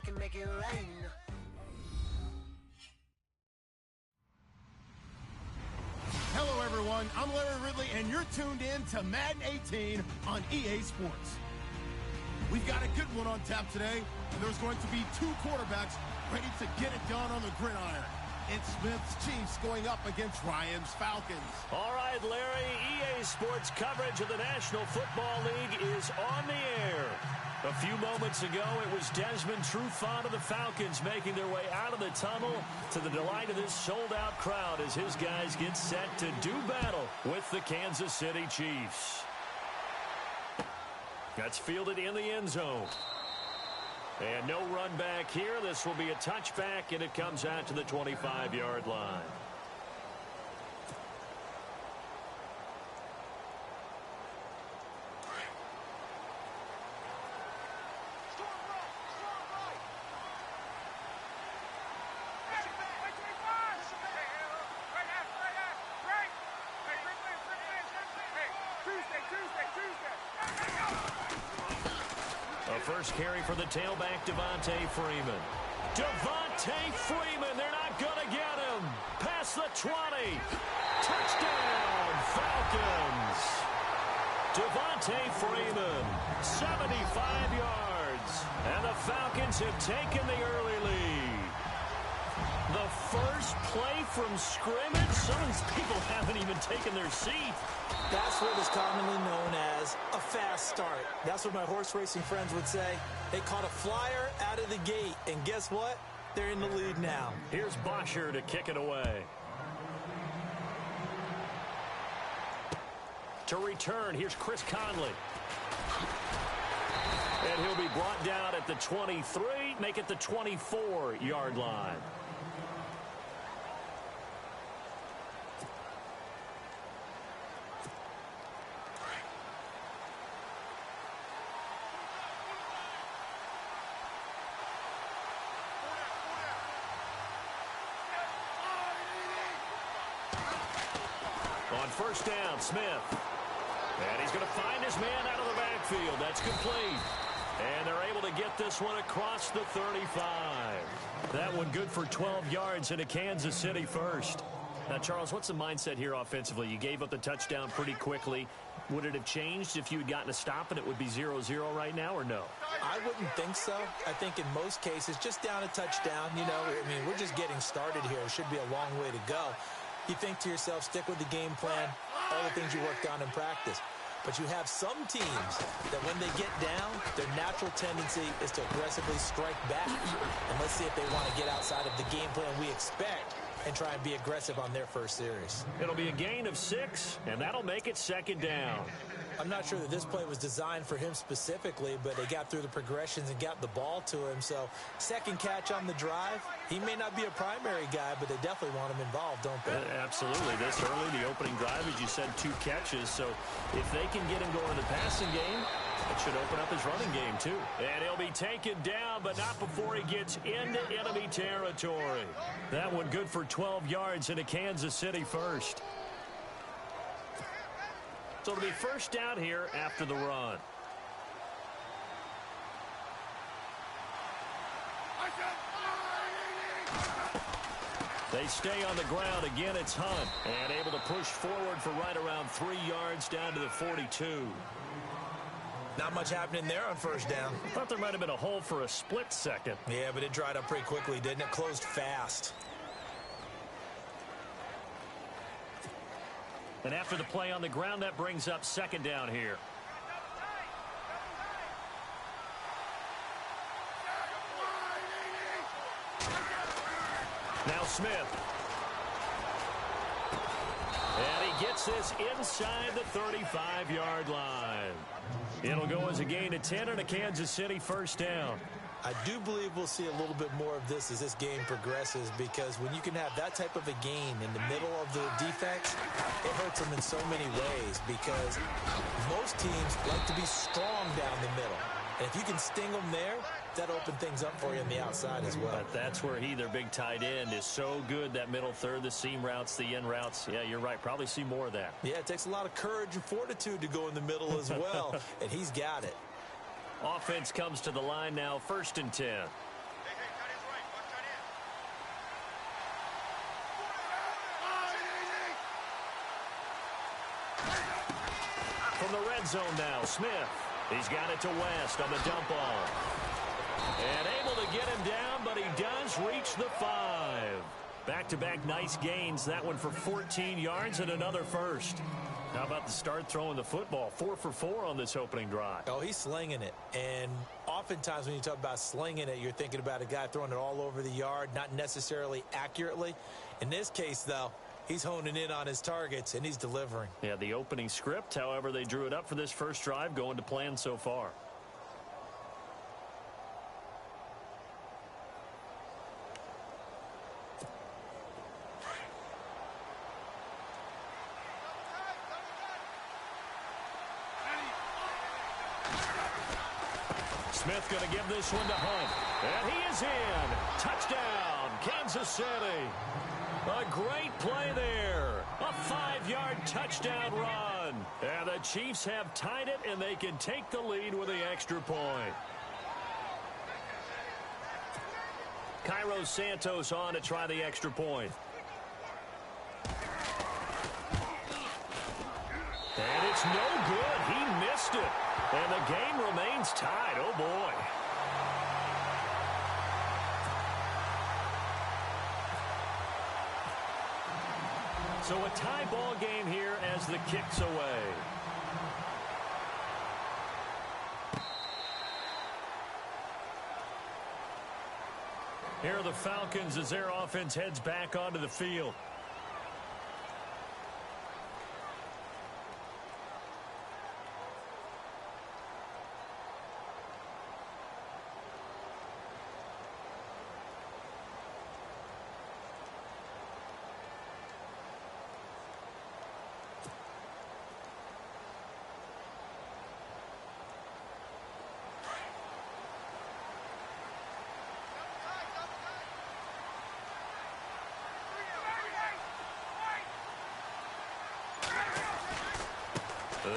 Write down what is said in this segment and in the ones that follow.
I can make it rain. Hello, everyone. I'm Larry Ridley, and you're tuned in to Madden 18 on EA Sports. We've got a good one on tap today, and there's going to be two quarterbacks ready to get it done on the gridiron. It's Smith's Chiefs going up against Ryan's Falcons. All right, Larry, EA Sports coverage of the National Football League is on the air. A few moments ago, it was Desmond Trufant of the Falcons making their way out of the tunnel to the delight of this sold-out crowd as his guys get set to do battle with the Kansas City Chiefs. That's fielded in the end zone. And no run back here. This will be a touchback, and it comes out to the 25-yard line. First carry for the tailback, Devontae Freeman. Devontae Freeman, they're not going to get him. Past the 20. Touchdown, Falcons. Devontae Freeman, 75 yards. And the Falcons have taken the early lead. The first play from scrimmage. Some of these people haven't even taken their seat. That's what is commonly known as a fast start. That's what my horse racing friends would say. They caught a flyer out of the gate, and guess what? They're in the lead now. Here's Bosher to kick it away. To return, here's Chris Conley. And he'll be brought down at the 23, make it the 24-yard line. On first down, Smith. And he's going to find his man out of the backfield. That's complete. And they're able to get this one across the 35. That one good for 12 yards into Kansas City first. Now, Charles, what's the mindset here offensively? You gave up the touchdown pretty quickly. Would it have changed if you had gotten a stop and it would be 0-0 right now, or no? I wouldn't think so. I think in most cases, just down a touchdown, you know, I mean, we're just getting started here. It should be a long way to go. You think to yourself, stick with the game plan, all the things you worked on in practice. But you have some teams that when they get down, their natural tendency is to aggressively strike back. And let's see if they want to get outside of the game plan we expect and try and be aggressive on their first series. It'll be a gain of 6, and that'll make it second down. I'm not sure that this play was designed for him specifically, but they got through the progressions and got the ball to him. So second catch on the drive. He may not be a primary guy, but they definitely want him involved, don't they? Absolutely. This early, the opening drive, as you said, 2 catches. So if they can get him going in the passing game, it should open up his running game, too. And he'll be taken down, but not before he gets into enemy territory. That one good for 12 yards into Kansas City first. So it'll be first down here after the run. They stay on the ground. Again, it's Hunt. And able to push forward for right around 3 yards down to the 42. Not much happening there on first down. Thought there might have been a hole for a split second. Yeah, but it dried up pretty quickly, didn't it? Closed fast. And after the play on the ground, that brings up second down here. Now Smith. And he gets this inside the 35-yard line. It'll go as a gain of 10 and a Kansas City first down. I do believe we'll see a little bit more of this as this game progresses, because when you can have that type of a gain in the middle of the defense, it hurts them in so many ways, because most teams like to be strong down the middle. And if you can sting them there, that opens things up for you on the outside as well. But that's where their big tight end, is so good, that middle third, the seam routes, the in routes. Yeah, you're right. Probably see more of that. Yeah, it takes a lot of courage and fortitude to go in the middle as well, and he's got it. Offense comes to the line now, 1st and 10. from the red zone now. Smith. He's got it to West on the dump off. And able to get him down, but he does reach the 5. Back-to-back nice gains. That one for 14 yards and another first. How about the start throwing the football? 4 for 4 on this opening drive. Oh, he's slinging it. And oftentimes when you talk about slinging it, you're thinking about a guy throwing it all over the yard, not necessarily accurately. In this case, though, he's honing in on his targets, and he's delivering. Yeah, the opening script, however, they drew it up for this first drive, going to plan so far. Smith going to give this one to Hunt. And he is in. Touchdown, Kansas City. A great play there. A 5-yard touchdown run. And the Chiefs have tied it, and they can take the lead with the extra point. Cairo Santos on to try the extra point. And it's no good. He missed it. And the game remains tied. Oh, boy. So a tie ball game here as the kick's away. Here are the Falcons as their offense heads back onto the field.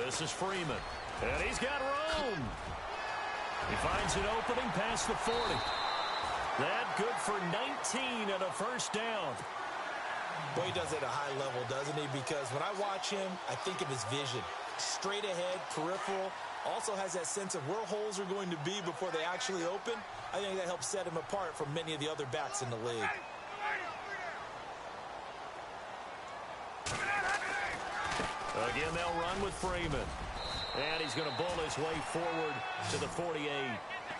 This is Freeman. And he's got room. He finds an opening past the 40. That good for 19 and a first down. Boy, he does it at a high level, doesn't he? Because when I watch him, I think of his vision. Straight ahead, peripheral. Also has that sense of where holes are going to be before they actually open. I think that helps set him apart from many of the other backs in the league. Again, they'll run with Freeman. And he's going to bull his way forward to the 48.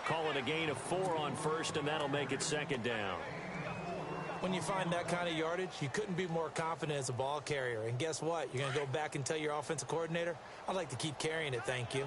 Call it a gain of 4 on first, and that'll make it second down. When you find that kind of yardage, you couldn't be more confident as a ball carrier. And guess what? You're going to go back and tell your offensive coordinator, I'd like to keep carrying it, thank you.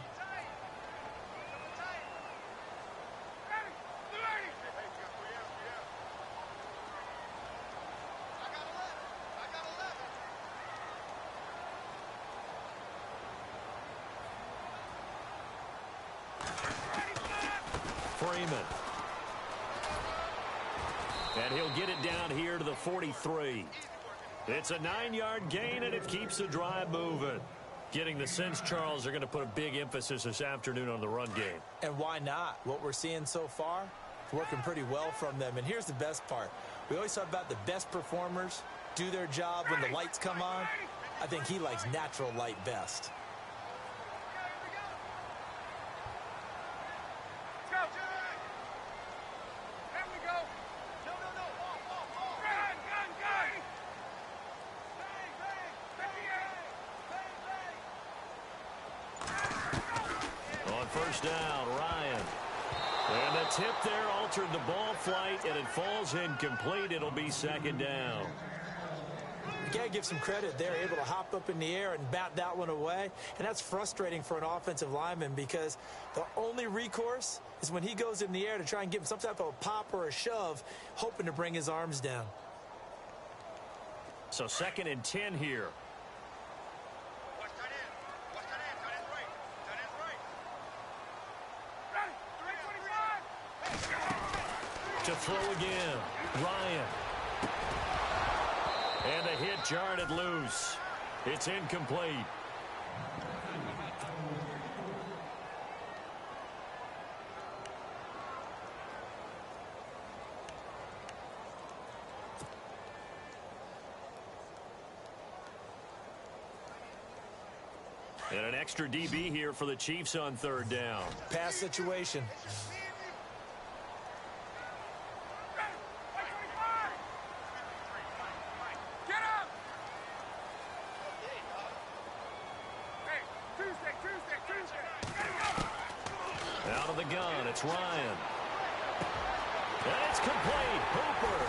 Freeman. And he'll get it down here to the 43. It's a 9-yard gain, and it keeps the drive moving. Getting the sense, Charles, are going to put a big emphasis this afternoon on the run game. And why not? What we're seeing so far, it's working pretty well from them. And here's the best part. We always talk about the best performers do their job when the lights come on. I think he likes natural light best. First down, Ryan. And the tip there altered the ball flight, and it falls incomplete. It'll be second down. You got to give some credit there, able to hop up in the air and bat that one away. And that's frustrating for an offensive lineman because the only recourse is when he goes in the air to try and give him some type of a pop or a shove, hoping to bring his arms down. So 2nd and 10 here. To throw again, Ryan. And the hit jarred it loose. It's incomplete. And an extra DB here for the Chiefs on third down. Pass situation. Out of the gun, it's Ryan. And it's complete. Hooper.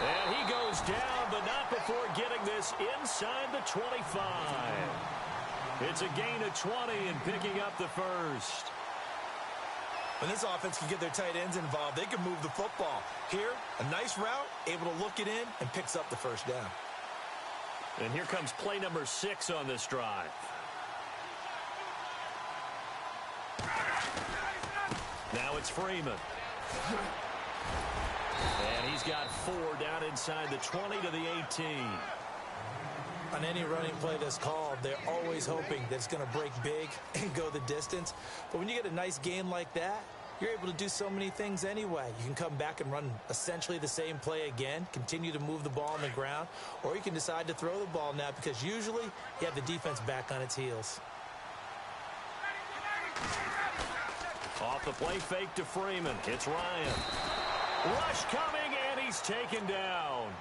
And he goes down, but not before getting this inside the 25. It's a gain of 20 and picking up the first. When this offense can get their tight ends involved, they can move the football. Here, a nice route, able to look it in, and picks up the first down. And here comes play number 6 on this drive. Now it's Freeman. And he's got 4 down inside the 20 to the 18. On any running play that's called, they're always hoping that it's going to break big and go the distance. But when you get a nice gain like that, you're able to do so many things anyway. You can come back and run essentially the same play again, continue to move the ball on the ground, or you can decide to throw the ball now because usually you have the defense back on its heels. Off the play fake to Freeman. It's Ryan. Rush coming, and he's taken down.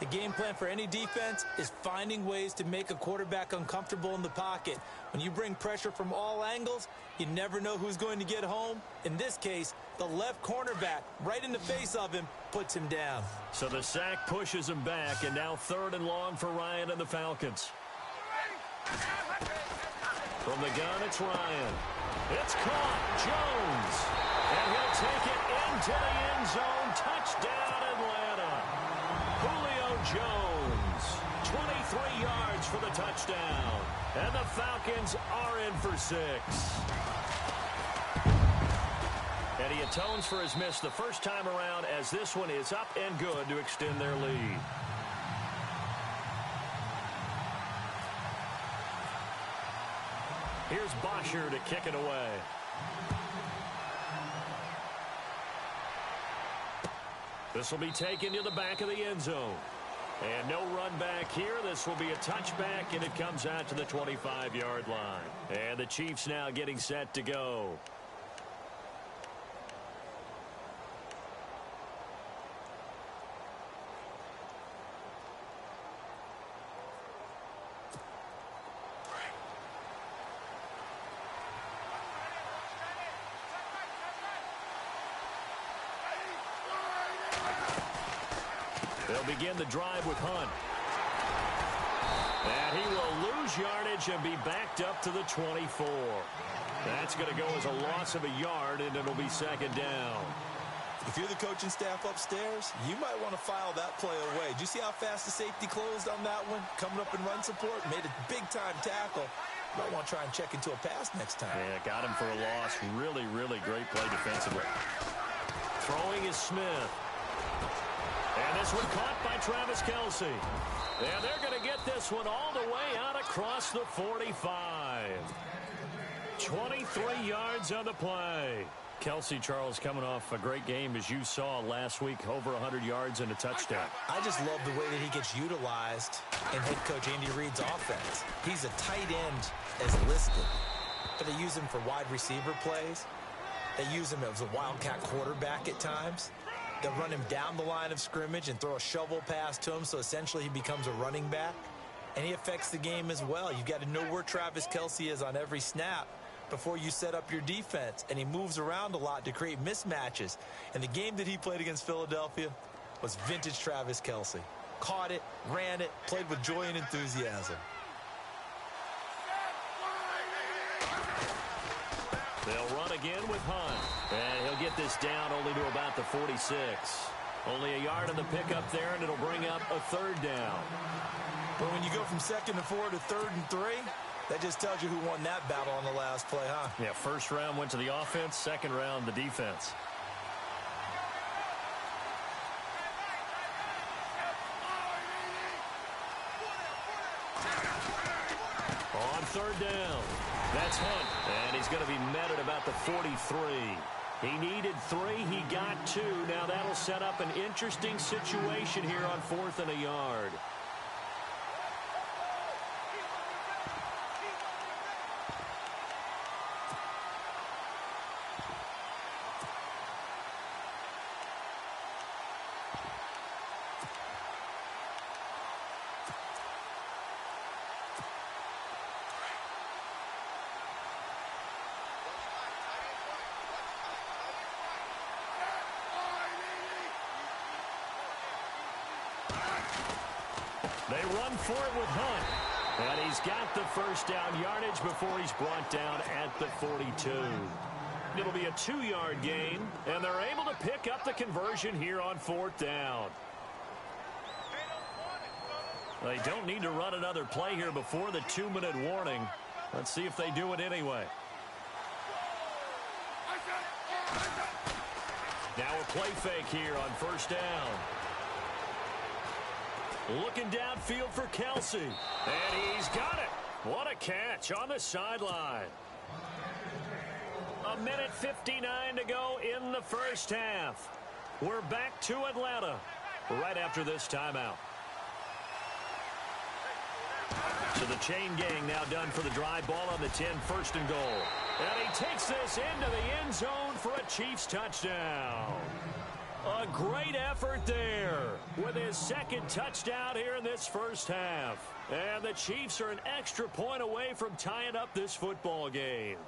The game plan for any defense is finding ways to make a quarterback uncomfortable in the pocket. When you bring pressure from all angles, you never know who's going to get home. In this case, the left cornerback, right in the face of him, puts him down. So the sack pushes him back, and now 3rd and long for Ryan and the Falcons. From the gun, it's Ryan. It's caught. Jones. And he'll take it into the end zone. Touchdown, Atlanta. Julio Jones. 23 yards for the touchdown. And the Falcons are in for 6. And he atones for his miss the first time around as this one is up and good to extend their lead. Here's Bosher to kick it away. This will be taken to the back of the end zone. And no run back here. This will be a touchback, and it comes out to the 25-yard line. And the Chiefs now getting set to go. They'll begin the drive with Hunt. And he will lose yardage and be backed up to the 24. That's going to go as a loss of a yard, and it'll be 2nd down. If you're the coaching staff upstairs, you might want to file that play away. Did you see how fast the safety closed on that one? Coming up in run support, made a big-time tackle. Might want to try and check into a pass next time. Yeah, got him for a loss. Really, really great play defensively. Throwing is Smith. And this one caught by Travis Kelce. And they're going to get this one all the way out across the 45. 23 yards on the play. Kelce, Charles, coming off a great game, as you saw last week, over 100 yards and a touchdown. I just love the way that he gets utilized in head coach Andy Reid's offense. He's a tight end as listed, but they use him for wide receiver plays. They use him as a wildcat quarterback at times. They'll run him down the line of scrimmage and throw a shovel pass to him, so essentially he becomes a running back. And he affects the game as well. You've got to know where Travis Kelce is on every snap before you set up your defense. And he moves around a lot to create mismatches. And the game that he played against Philadelphia was vintage Travis Kelce. Caught it, ran it, played with joy and enthusiasm. They'll run again with Hunt. And he'll get this down only to about the 46. Only a yard on the pickup there, and it'll bring up a 3rd down. But when you go from 2nd and 4 to 3rd and 3, that just tells you who won that battle on the last play, huh? Yeah, first round went to the offense, second round the defense. On 3rd down, that's Hunt, and he's going to be met at about the 43. He needed 3, he got 2. Now that'll set up an interesting situation here on 4th and a yard. They run for it with Hunt. And he's got the first down yardage before he's brought down at the 42. It'll be a 2-yard gain, and they're able to pick up the conversion here on 4th down. They don't need to run another play here before the 2-minute warning. Let's see if they do it anyway. Now a play fake here on 1st down. Looking downfield for Kelsey. And he's got it. What a catch on the sideline. 1:59 to go in the first half. We're back to Atlanta right after this timeout. So the chain gang now done for the drive. Ball on the 10, 1st and goal. And he takes this into the end zone for a Chiefs touchdown. A great effort there with his 2nd touchdown here in this first half. And the Chiefs are an extra point away from tying up this football game.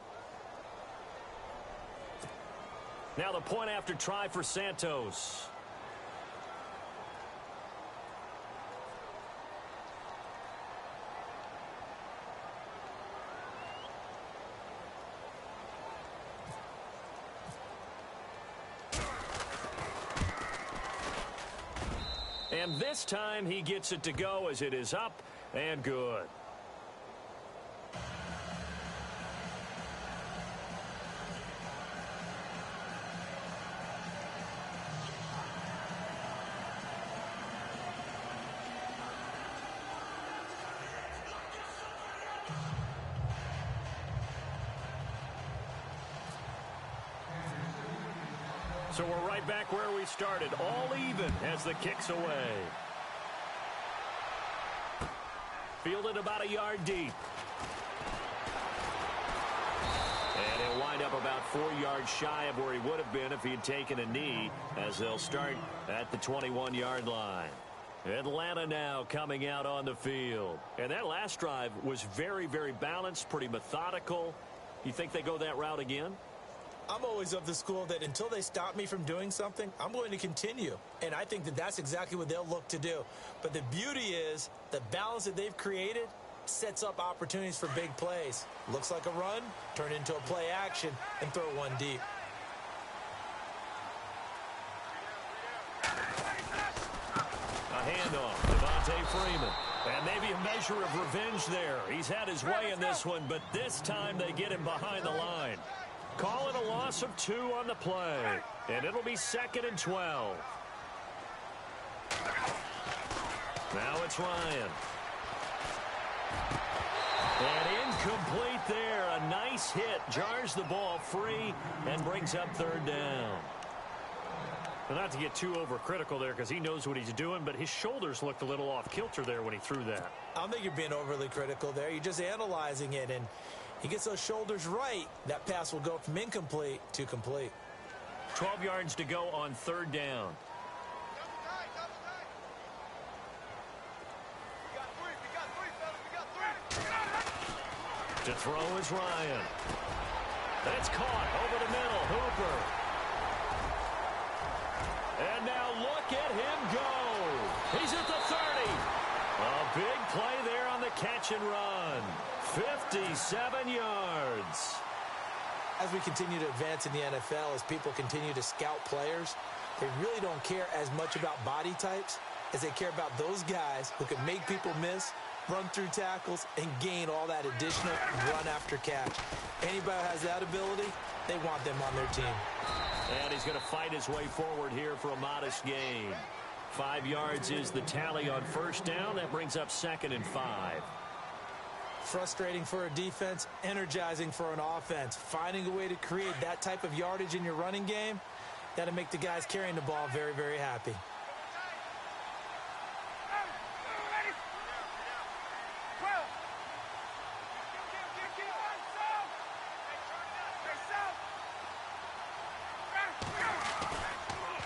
Now the point after try for Santos. And this time he gets it to go as it is up and good. So we're right back where we started, all even as the kick's away. Fielded about a yard deep. And he'll wind up about 4 yards shy of where he would have been if he had taken a knee, as they'll start at the 21-yard line. Atlanta now coming out on the field. And that last drive was very, very balanced, pretty methodical. You think they go that route again? I'm always of the school that until they stop me from doing something, I'm going to continue. And I think that that's exactly what they'll look to do. But the beauty is the balance that they've created sets up opportunities for big plays. Looks like a run, turn into a play action, and throw one deep. A handoff, Devontae Freeman. And maybe a measure of revenge there. He's had his way in this one, but this time they get him behind the line. Call it a loss of 2 on the play. And it'll be 2nd and 12. Now it's Ryan. And incomplete there. A nice hit. Jars the ball free and brings up 3rd down. Well, not to get too overcritical there because he knows what he's doing, but his shoulders looked a little off kilter there when he threw that. I don't think you're being overly critical there. You're just analyzing it, and he gets those shoulders right. That pass will go from incomplete to complete. 12 yards to go on 3rd down. To throw is Ryan. That's caught over the middle. Hooper. And now look at him go. He's at the 30. A big play there on the catch and run. 57 yards. As we continue to advance in the NFL, as people continue to scout players, they really don't care as much about body types as they care about those guys who can make people miss, run through tackles, and gain all that additional run after catch. Anybody who has that ability, they want them on their team. And he's going to fight his way forward here for a modest gain. 5 yards is the tally on 1st down. That brings up 2nd and 5. Frustrating for a defense, energizing for an offense. Finding a way to create that type of yardage in your running game, that'll make the guys carrying the ball very, very happy.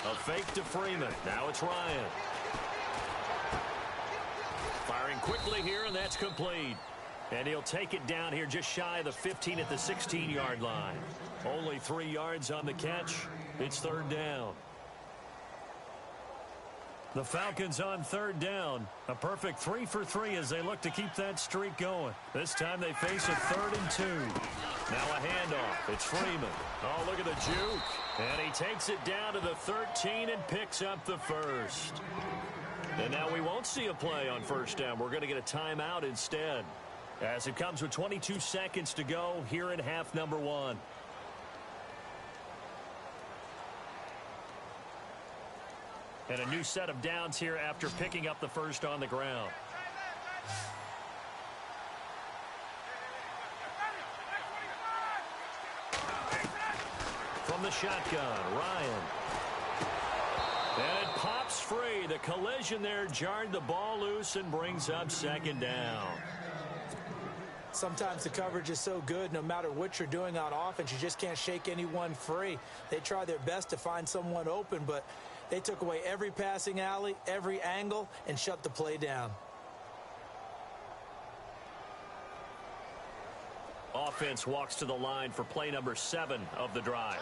A fake to Freeman. Now it's Ryan. Firing quickly here, and that's complete. And he'll take it down here just shy of the 15 at the 16-yard line. Only 3 yards on the catch. It's 3rd down. The Falcons on third down. A perfect 3 for 3 as they look to keep that streak going. This time they face a 3rd and 2. Now a handoff. It's Freeman. Oh, look at the juke. And he takes it down to the 13 and picks up the first. And now we won't see a play on first down. We're going to get a timeout instead, as it comes with 22 seconds to go here in half number 1. And a new set of downs here after picking up the first on the ground. From the shotgun, Ryan. And it pops free. The collision there jarred the ball loose and brings up 2nd down. Sometimes the coverage is so good, no matter what you're doing on offense, you just can't shake anyone free. They try their best to find someone open, but they took away every passing alley, every angle, and shut the play down. Offense walks to the line for play number 7 of the drive.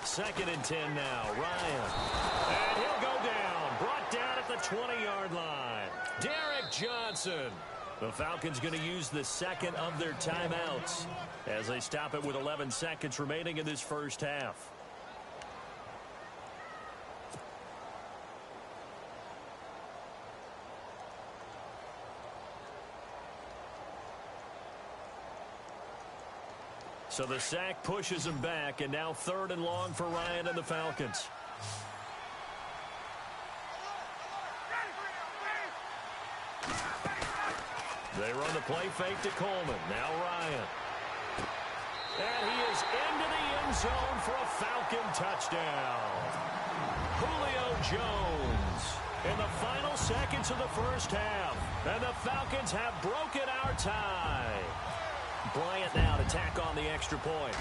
2nd and 10 now. Ryan. And he'll go down. Brought down at the 20-yard line. Derek Johnson. The Falcons going to use the 2nd of their timeouts as they stop it with 11 seconds remaining in this first half. So the sack pushes him back, and now 3rd and long for Ryan and the Falcons. They run the play fake to Coleman. Now Ryan. And he is into the end zone for a Falcon touchdown. Julio Jones in the final seconds of the first half. And the Falcons have broken our tie. Bryant now to tack on the extra point.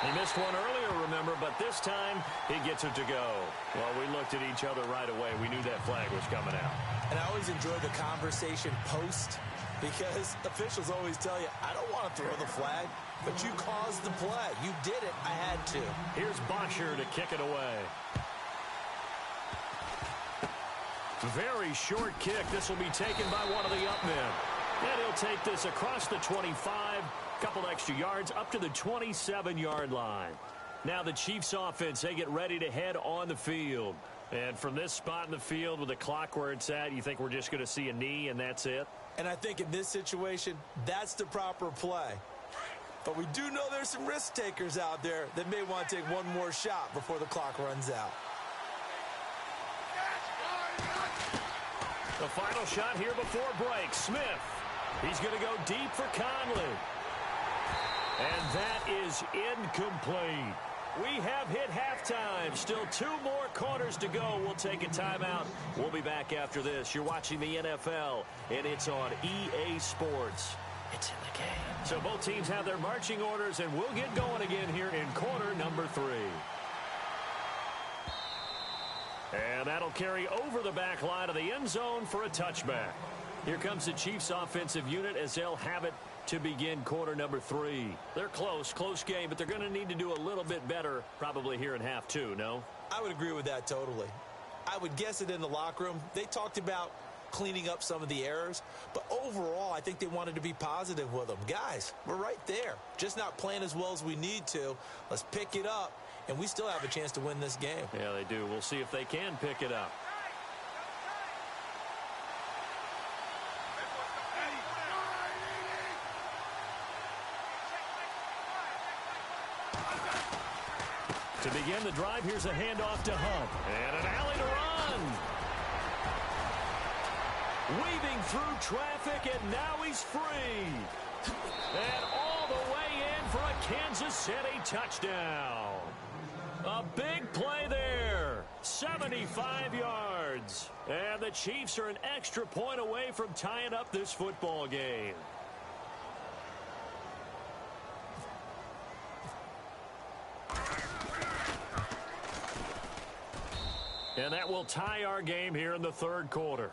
He missed one earlier, remember, but this time he gets it to go. Well, we looked at each other right away. We knew that flag was coming out. And I always enjoy the conversation post, because officials always tell you, I don't want to throw the flag, but you caused the play. You did it. I had to. Here's Bosher to kick it away. Very short kick. This will be taken by one of the up men. And he'll take this across the 25, couple extra yards up to the 27-yard line. Now the Chiefs offense, they get ready to head on the field. And from this spot in the field with the clock where it's at, you think we're just going to see a knee and that's it? And I think in this situation, that's the proper play. But we do know there's some risk takers out there that may want to take one more shot before the clock runs out. The final shot here before break. Smith. He's going to go deep for Conley. And that is incomplete. We have hit halftime. Still 2 more quarters to go. We'll take a timeout. We'll be back after this. You're watching the NFL, and it's on EA Sports. It's in the game. So both teams have their marching orders, and we'll get going again here in quarter number 3. And that'll carry over the back line of the end zone for a touchback. Here comes the Chiefs offensive unit as they'll have it to begin quarter number 3. They're close game, but they're going to need to do a little bit better probably here in half 2, no? I would agree with that totally. I would guess it in the locker room. They talked about cleaning up some of the errors, but overall I think they wanted to be positive with them. Guys, we're right there. Just not playing as well as we need to. Let's pick it up, and we still have a chance to win this game. Yeah, they do. We'll see if they can pick it up. To begin the drive, here's a handoff to Hunt. And an alley to run. Weaving through traffic, and now he's free. And all the way in for a Kansas City touchdown. A big play there. 75 yards. And the Chiefs are an extra point away from tying up this football game. And that will tie our game here in the third quarter.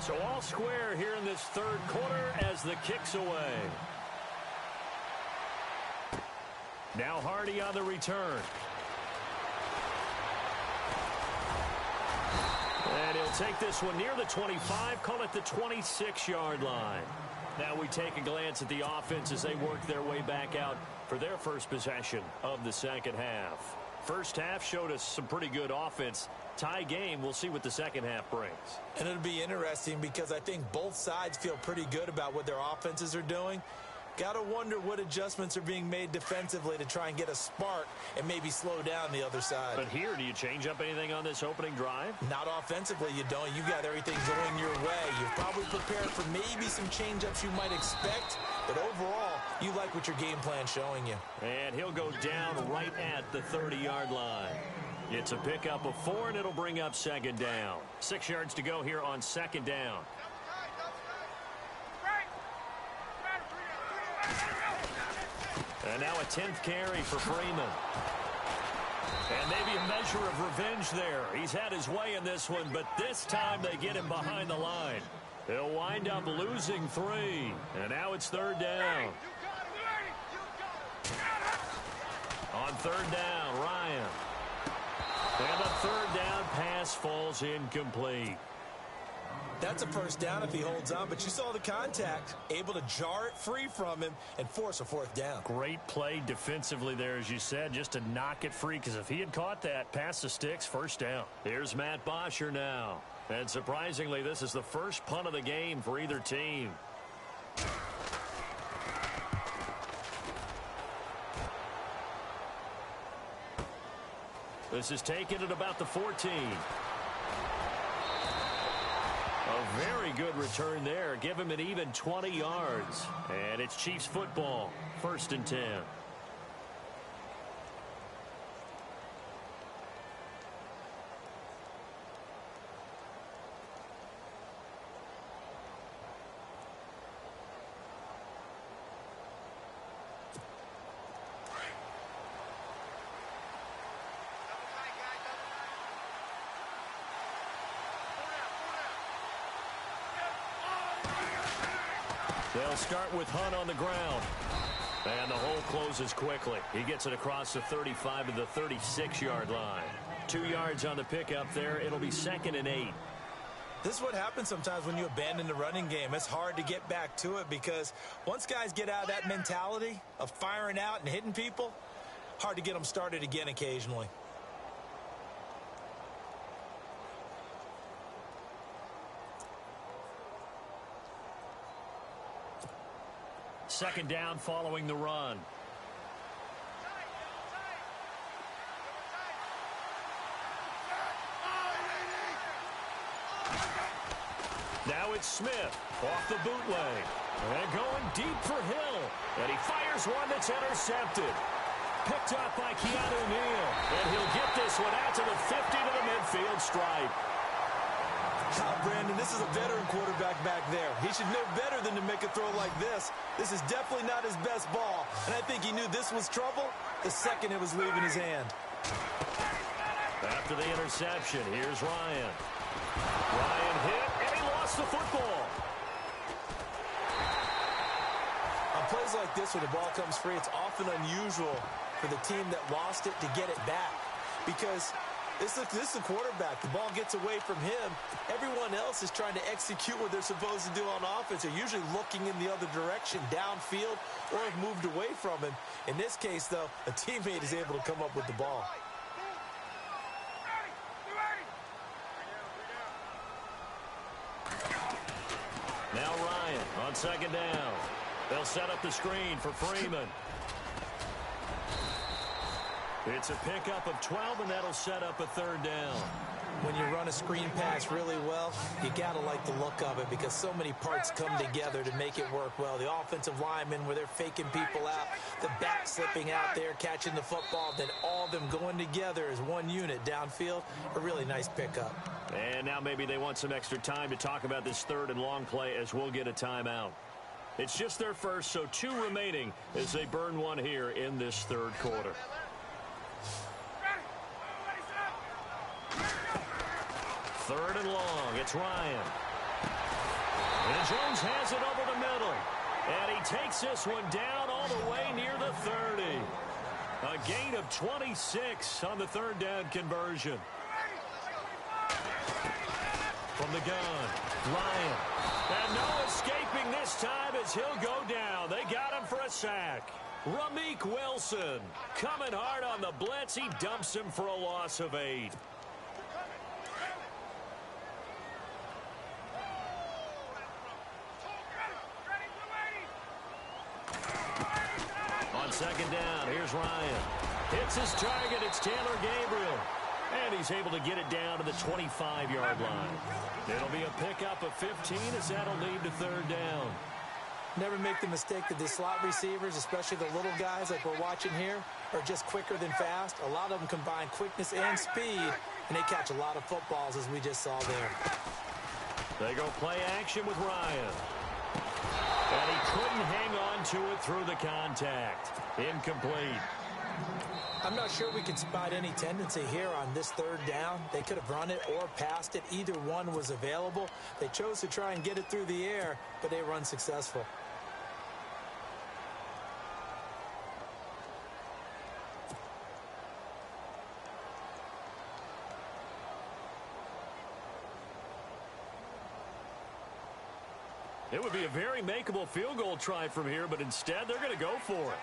So all square here in this third quarter as the kick's away. Now Hardy on the return. And he'll take this one near the 25, call it the 26-yard line. Now we take a glance at the offense as they work their way back out for their first possession of the second half. First half showed us some pretty good offense. Tie game, we'll see what the second half brings. And it'll be interesting because I think both sides feel pretty good about what their offenses are doing. Got to wonder what adjustments are being made defensively to try and get a spark and maybe slow down the other side. But here, do you change up anything on this opening drive? Not offensively, you don't. You've got everything going your way. You've probably prepared for maybe some change-ups you might expect, but overall, you like what your game plan's showing you. And he'll go down right at the 30-yard line. It's a pickup of 4, and it'll bring up second down. 6 yards to go here on second down. And now a 10th carry for Freeman. And maybe a measure of revenge there. He's had his way in this one, but this time they get him behind the line. He'll wind up losing 3. And now it's third down. On third down, Ryan. And the third down pass falls incomplete. That's a first down if he holds on, but you saw the contact. Able to jar it free from him and force a fourth down. Great play defensively there, as you said, just to knock it free, because if he had caught that, past the sticks, first down. Here's Matt Bosher now. And surprisingly, this is the first punt of the game for either team. This is taken at about the 14. A very good return there. Give him an even 20 yards. And it's Chiefs football. 1st and 10. They'll start with Hunt on the ground. And the hole closes quickly. He gets it across the 35 to the 36-yard line. 2 yards on the pickup there. It'll be 2nd and 8. This is what happens sometimes when you abandon the running game. It's hard to get back to it because once guys get out of that mentality of firing out and hitting people, hard to get them started again occasionally. Second down following the run. Now it's Smith off the bootleg. And going deep for Hill. And he fires one that's intercepted. Picked up by Keanu Neal. And he'll get this one out to the 50 to the midfield stripe. Brandon, this is a veteran quarterback back there. He should know better than to make a throw like this. This is definitely not his best ball. And I think he knew this was trouble the second it was leaving his hand. After the interception, here's Ryan. Ryan hit, and he lost the football. On plays like this where the ball comes free, it's often unusual for the team that lost it to get it back. Because this is the quarterback. The ball gets away from him. Everyone else is trying to execute what they're supposed to do on offense. They're usually looking in the other direction, downfield, or have moved away from him. In this case, though, a teammate is able to come up with the ball. Now Ryan on second down. They'll set up the screen for Freeman. It's a pickup of 12, and that'll set up a third down. When you run a screen pass really well, you got to like the look of it because so many parts come together to make it work well. The offensive linemen where they're faking people out, the back slipping out there, catching the football, then all of them going together as one unit downfield, a really nice pickup. And now maybe they want some extra time to talk about this third and long play as we'll get a timeout. It's just their first, so 2 remaining as they burn one here in this third quarter. Third and long. It's Ryan. And Jones has it over the middle. And he takes this one down all the way near the 30. A gain of 26 on the third down conversion. From the gun, Ryan. And no escaping this time as he'll go down. They got him for a sack. Ramik Wilson coming hard on the blitz. He dumps him for a loss of 8. On second down, here's Ryan. Hits his target. It's Taylor Gabriel. And he's able to get it down to the 25-yard line. It'll be a pickup of 15 as that'll lead to third down. Never make the mistake that the slot receivers, especially the little guys like we're watching here, are just quicker than fast. A lot of them combine quickness and speed, and they catch a lot of footballs, as we just saw there. They go play action with Ryan. And he couldn't hang on to it through the contact. Incomplete. I'm not sure we could spot any tendency here on this third down. They could have run it or passed it. Either one was available. They chose to try and get it through the air, but they were unsuccessful. It would be a very makeable field goal try from here, but instead they're going to go for it.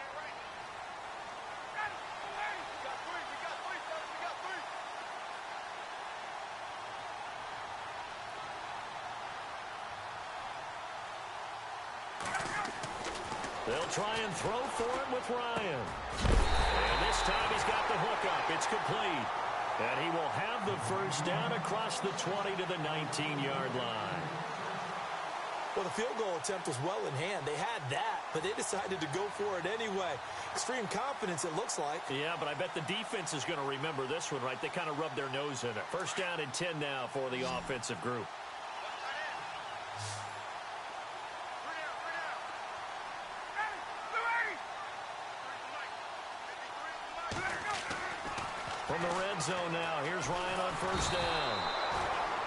They'll try and throw for it with Ryan. And this time he's got the hook up. It's complete. And he will have the first down across the 20 to the 19-yard line. Well, the field goal attempt was well in hand. They had that, but they decided to go for it anyway. Extreme confidence, it looks like. Yeah, but I bet the defense is going to remember this one, right? They kind of rubbed their nose in it. First down and 10 now for the offensive group. From the red zone now, here's Ryan on first down.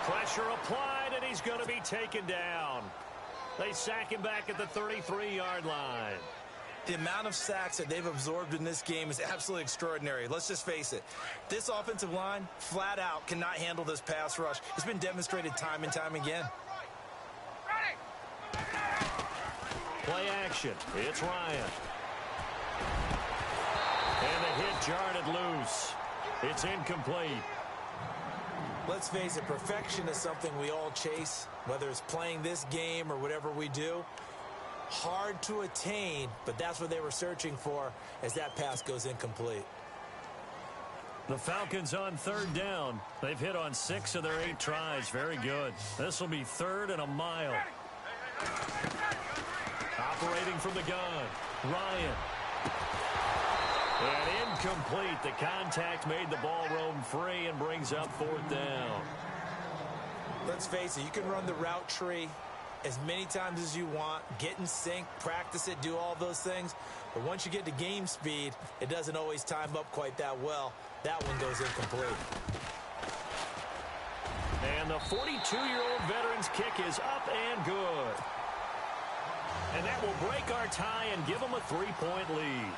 Pressure applied, and he's going to be taken down. They sack him back at the 33-yard line. The amount of sacks that they've absorbed in this game is absolutely extraordinary. Let's just face it. This offensive line, flat out, cannot handle this pass rush. It's been demonstrated time and time again. Play action. It's Ryan. And the hit jarred it loose. It's incomplete. Let's face it, perfection is something we all chase, whether it's playing this game or whatever we do. Hard to attain, but that's what they were searching for as that pass goes incomplete. The Falcons on third down. They've hit on 6 of their 8 tries. Very good. This will be third and a mile. Operating from the gun, Ryan. And incomplete. The contact made the ball roam free and brings up fourth down. Let's face it, you can run the route tree as many times as you want, get in sync, practice it, do all those things. But once you get to game speed, it doesn't always time up quite that well. That one goes incomplete. And the 42-year-old veteran's kick is up and good. And that will break our tie and give them a 3-point lead.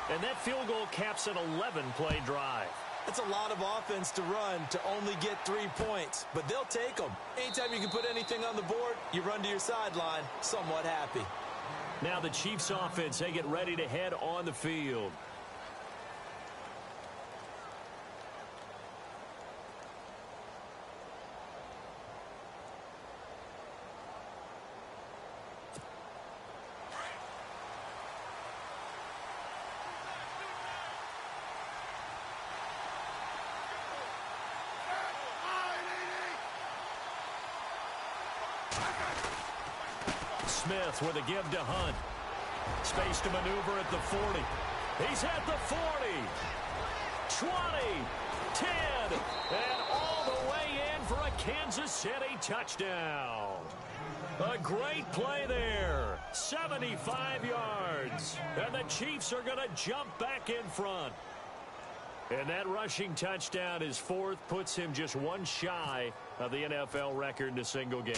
And that field goal caps an 11-play drive. That's a lot of offense to run to only get 3 points, but they'll take them. Anytime you can put anything on the board, you run to your sideline, somewhat happy. Now the Chiefs offense, they get ready to head on the field. Smith with a give to Hunt. Space to maneuver at the 40. He's at the 40. 20. 10. And all the way in for a Kansas City touchdown. A great play there. 75 yards. And the Chiefs are going to jump back in front. And that rushing touchdown, his fourth, puts him just one shy of the NFL record in a single game.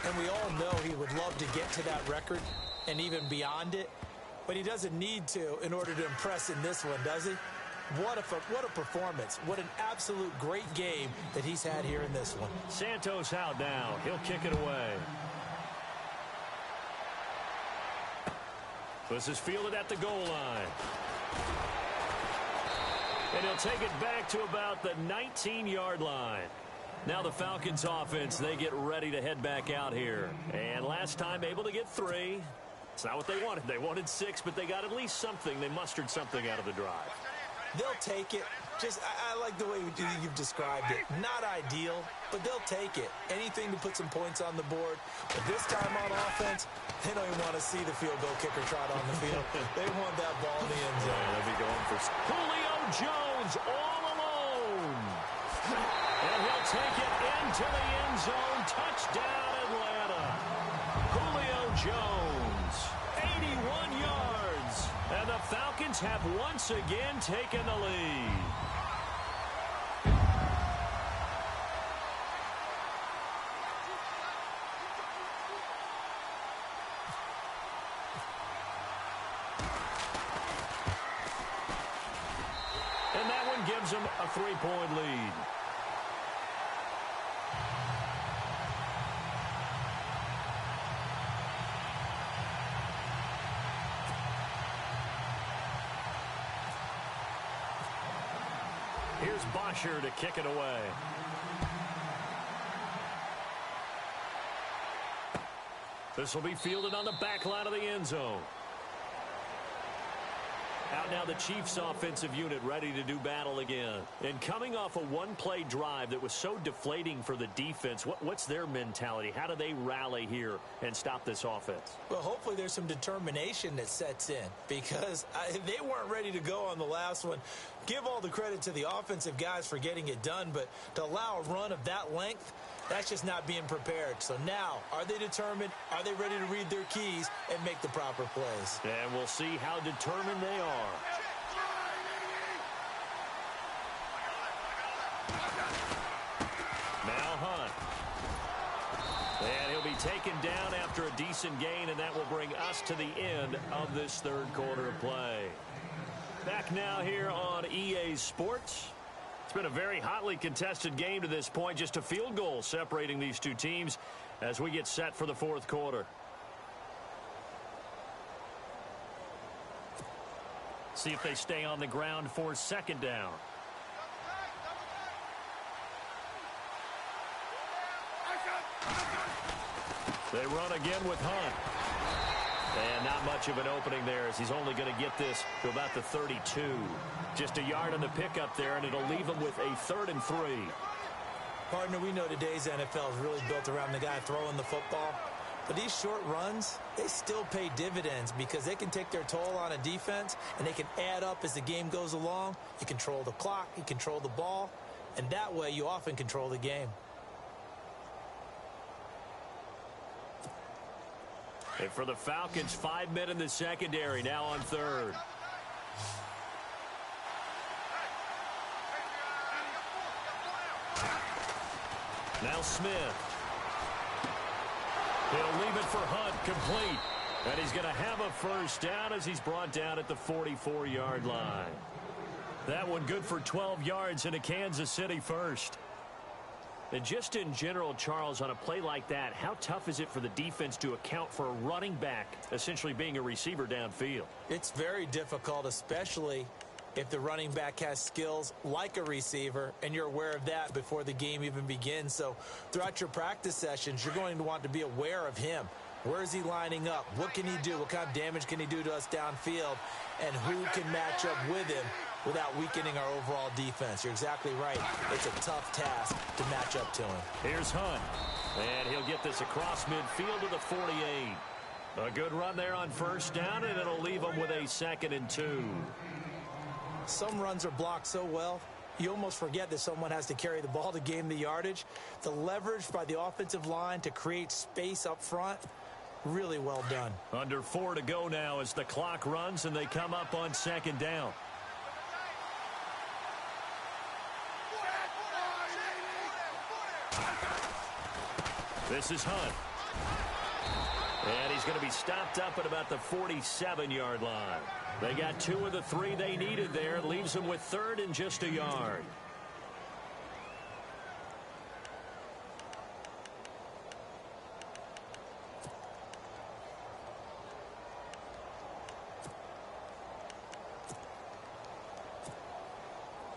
And we all know he would love to get to that record and even beyond it, but he doesn't need to in order to impress in this one, does he? What a performance. What an absolute great game that he's had here in this one. Santos out now. He'll kick it away. This is fielded at the goal line. And he'll take it back to about the 19-yard line. Now the Falcons offense, they get ready to head back out here. And last time able to get 3. It's not what they wanted. They wanted 6, but they got at least something. They mustered something out of the drive. They'll take it. I like the way you've described it. Not ideal, but they'll take it. Anything to put some points on the board. But this time on offense, they don't even want to see the field goal kicker trot on the field. They want that ball in the end zone. Yeah, they'll be going for Julio Jones all alone. And he'll take it into the end zone. Touchdown, Atlanta. Julio Jones, 81 yards. And the Falcons have once again taken the lead. And that one gives them a 3-point lead. Here's Bosher to kick it away. This will be fielded on the back line of the end zone. Out now the Chiefs offensive unit ready to do battle again. And coming off a one-play drive that was so deflating for the defense, what's their mentality? How do they rally here and stop this offense? Well, hopefully there's some determination that sets in because they weren't ready to go on the last one. Give all the credit to the offensive guys for getting it done, but to allow a run of that length, that's just not being prepared. So now, are they determined? Are they ready to read their keys and make the proper plays? And we'll see how determined they are. Now Hunt. And he'll be taken down after a decent gain, and that will bring us to the end of this third quarter of play. Back now here on EA Sports. It's been a very hotly contested game to this point. Just a field goal separating these two teams as we get set for the fourth quarter. See if they stay on the ground for second down. They run again with Hunt. And not much of an opening there as he's only going to get this to about the 32. Just a yard on the pickup there, and it'll leave him with a 3rd and 3. Partner, we know today's NFL is really built around the guy throwing the football. But these short runs, they still pay dividends because they can take their toll on a defense, and they can add up as the game goes along. You control the clock, you control the ball, and that way you often control the game. And for the Falcons, 5 men in the secondary, now on third. Now Smith. He'll leave it for Hunt, complete. And he's going to have a first down as he's brought down at the 44-yard line. That one good for 12 yards and a Kansas City first. And just in general, Charles, on a play like that, how tough is it for the defense to account for a running back essentially being a receiver downfield? It's very difficult, especially if the running back has skills like a receiver, and you're aware of that before the game even begins. So throughout your practice sessions, you're going to want to be aware of him. Where is he lining up? What can he do? What kind of damage can he do to us downfield? And who can match up with him without weakening our overall defense? You're exactly right. It's a tough task to match up to him. Here's Hunt. And he'll get this across midfield to the 48. A good run there on first down, and it'll leave him with a 2nd and 2. Some runs are blocked so well, you almost forget that someone has to carry the ball to gain the yardage. The leverage by the offensive line to create space up front, really well done. Under 4 to go now as the clock runs and they come up on 2nd down. This is Hunt. And he's going to be stopped up at about the 47-yard line. They got 2 of the 3 they needed there. It leaves them with 3rd and just a yard.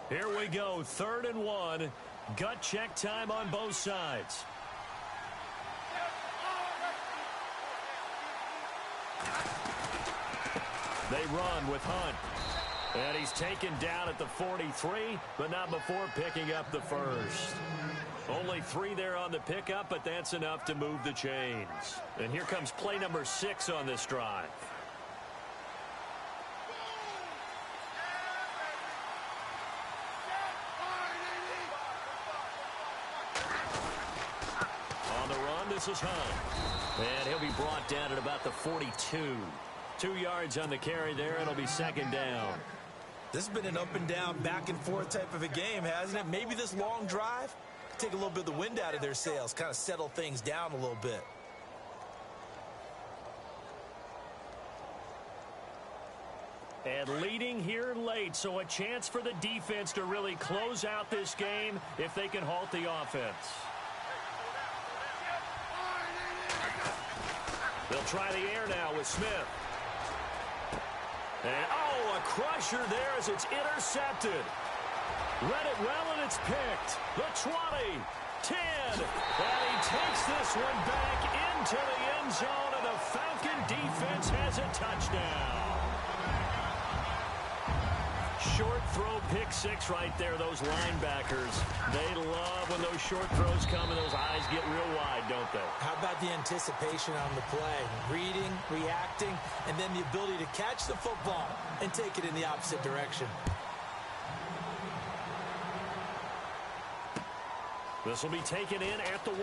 Here we go, 3rd and 1. Gut check time on both sides. They run with Hunt. And he's taken down at the 43, but not before picking up the first. Only 3 there on the pickup, but that's enough to move the chains. And here comes play number 6 on this drive. On the run, this is Hunt. And he'll be brought down at about the 42. 2 yards on the carry there. It'll be 2nd down. This has been an up and down, back and forth type of a game, hasn't it? Maybe this long drive, take a little bit of the wind out of their sails, kind of settle things down a little bit. And leading here late, so a chance for the defense to really close out this game if they can halt the offense. They'll try the air now with Smith. And, oh, a crusher there as it's intercepted. Read it well, and it's picked. The 20, 10, and he takes this one back into the end zone, and the Falcon defense has a touchdown. Short throw, pick 6 right there, those linebackers. They love when those short throws come and those eyes get real wide, don't they? How about the anticipation on the play? Reading, reacting, and then the ability to catch the football and take it in the opposite direction. This will be taken in at the 1.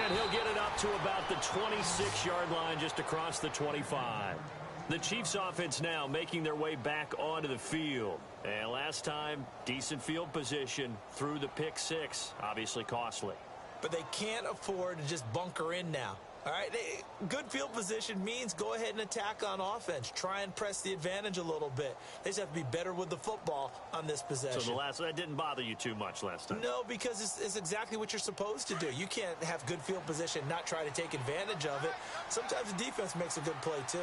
And he'll get it up to about the 26-yard line, just across the 25. The Chiefs offense now making their way back onto the field. And last time, decent field position through the pick 6. Obviously costly. But they can't afford to just bunker in now. All right, good field position means go ahead and attack on offense. Try and press the advantage a little bit. They just have to be better with the football on this possession. So that didn't bother you too much last time? No, because it's exactly what you're supposed to do. You can't have good field position, not try to take advantage of it. Sometimes the defense makes a good play too.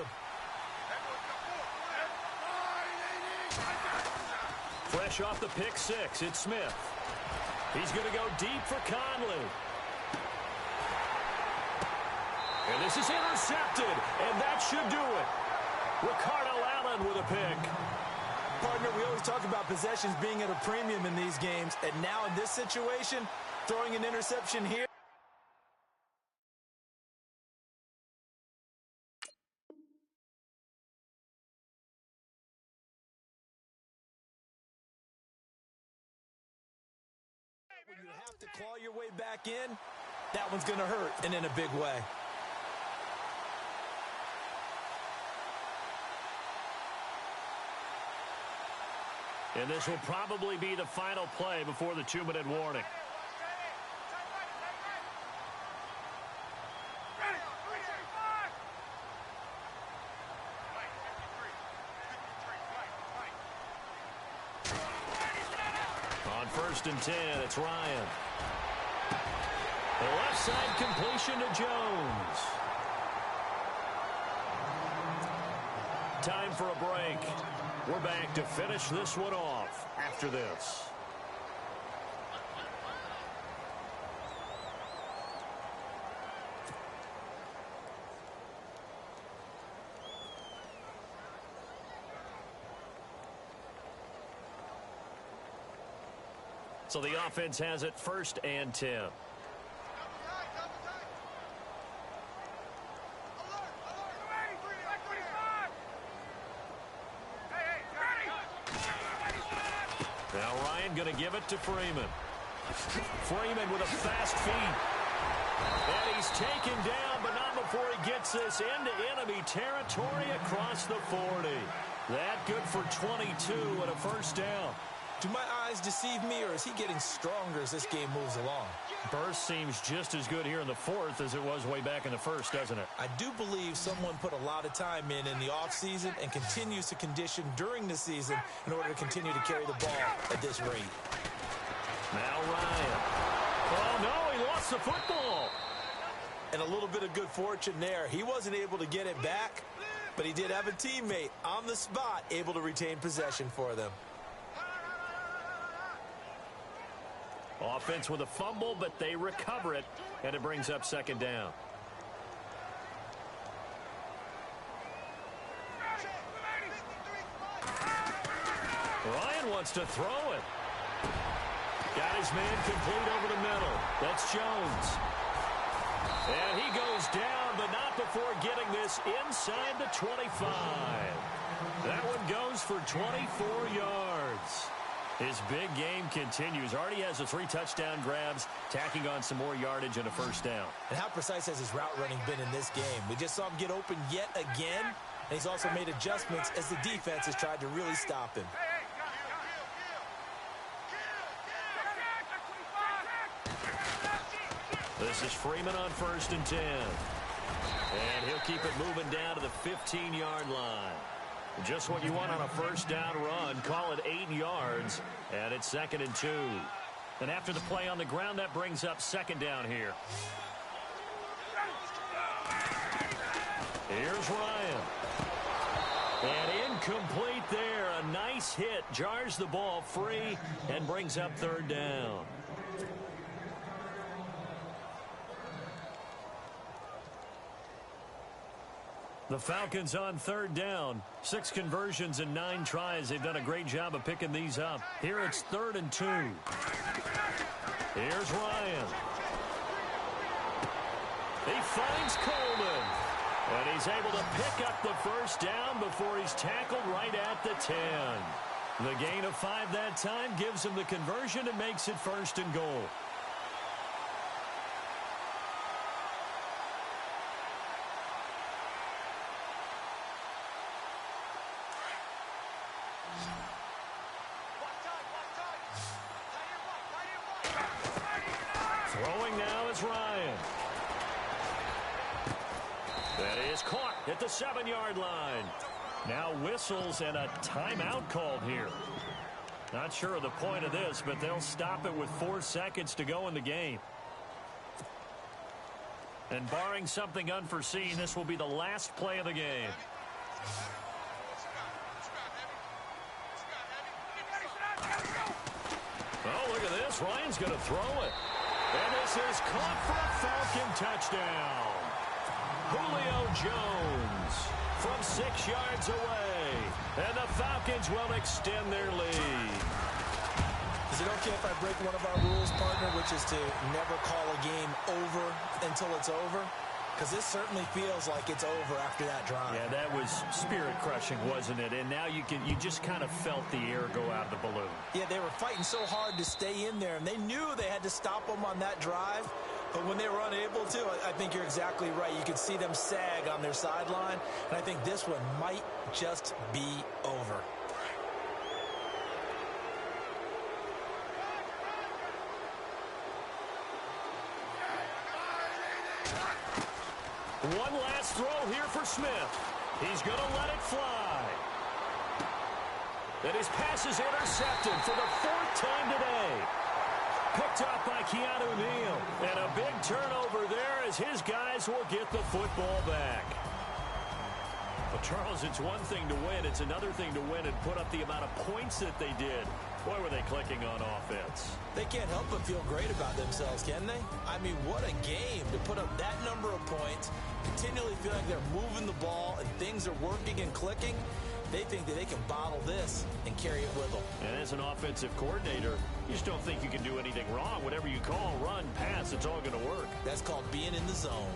Fresh off the pick 6, it's Smith. He's going to go deep for Conley. And this is intercepted, and that should do it. Ricardo Allen with a pick. Partner, we always talk about possessions being at a premium in these games, and now in this situation, throwing an interception here. When you have to claw your way back in, that one's going to hurt, and in a big way. And this will probably be the final play before the 2-minute warning. On 1st and 10, it's Ryan. The left side completion to Jones. Time for a break. We're back to finish this one off after this. So the offense has it 1st and 10. Now Ryan going to give it to Freeman. Freeman with a fast feet. And he's taken down, but not before he gets this into enemy territory across the 40. That good for 22 and a 1st down. Do my eyes deceive me, or is he getting stronger as this game moves along? Burst seems just as good here in the fourth as it was way back in the first, doesn't it? I do believe someone put a lot of time in the offseason and continues to condition during the season in order to continue to carry the ball at this rate. Now Ryan. Oh, no, he lost the football. And a little bit of good fortune there. He wasn't able to get it back, but he did have a teammate on the spot able to retain possession for them. Offense with a fumble, but they recover it, and it brings up second down. Ryan wants to throw it. Got his man complete over the middle. That's Jones. And he goes down, but not before getting this inside the 25. That one goes for 24 yards. His big game continues. Already has the 3 touchdown grabs, tacking on some more yardage and a first down. And how precise has his route running been in this game? We just saw him get open yet again, and he's also made adjustments as the defense has tried to really stop him. This is Freeman on 1st and 10. And he'll keep it moving down to the 15-yard line. Just what you want on a first down run. Call it 8 yards, and it's 2nd and 2. And after the play on the ground, that brings up second down here. Here's Ryan. And incomplete there. A nice hit. Jars the ball free and brings up 3rd down. The Falcons on 3rd down. 6 conversions and 9 tries. They've done a great job of picking these up. Here it's 3rd and 2. Here's Ryan. He finds Coleman. And he's able to pick up the first down before he's tackled right at the 10. The gain of 5 that time gives him the conversion and makes it 1st and goal. Throwing now is Ryan. That is caught at the 7-yard line. Now whistles and a timeout called here. Not sure of the point of this, but they'll stop it with 4 seconds to go in the game. And barring something unforeseen, this will be the last play of the game. Oh, look at this. Ryan's going to throw it. And this is caught for a Falcon touchdown. Julio Jones from 6 yards away. And the Falcons will extend their lead. Is it okay if I break one of our rules, partner, which is to never call a game over until it's over? Because this certainly feels like it's over after that drive. Yeah, that was spirit-crushing, wasn't it? And now you just kind of felt the air go out of the balloon. Yeah, they were fighting so hard to stay in there, and they knew they had to stop them on that drive. But when they were unable to, I think you're exactly right. You could see them sag on their sideline, and I think this one might just be over. One last throw here for Smith. He's going to let it fly. And his pass is intercepted for the 4th time today. Picked up by Keanu Neal. And a big turnover there as his guys will get the football back. Well, Charles, it's one thing to win. It's another thing to win and put up the amount of points that they did. Boy, were they clicking on offense. They can't help but feel great about themselves, can they? I mean, what a game to put up that number of points, continually feel like they're moving the ball and things are working and clicking. They think that they can bottle this and carry it with them. And as an offensive coordinator, you just don't think you can do anything wrong. Whatever you call, run, pass, it's all going to work. That's called being in the zone.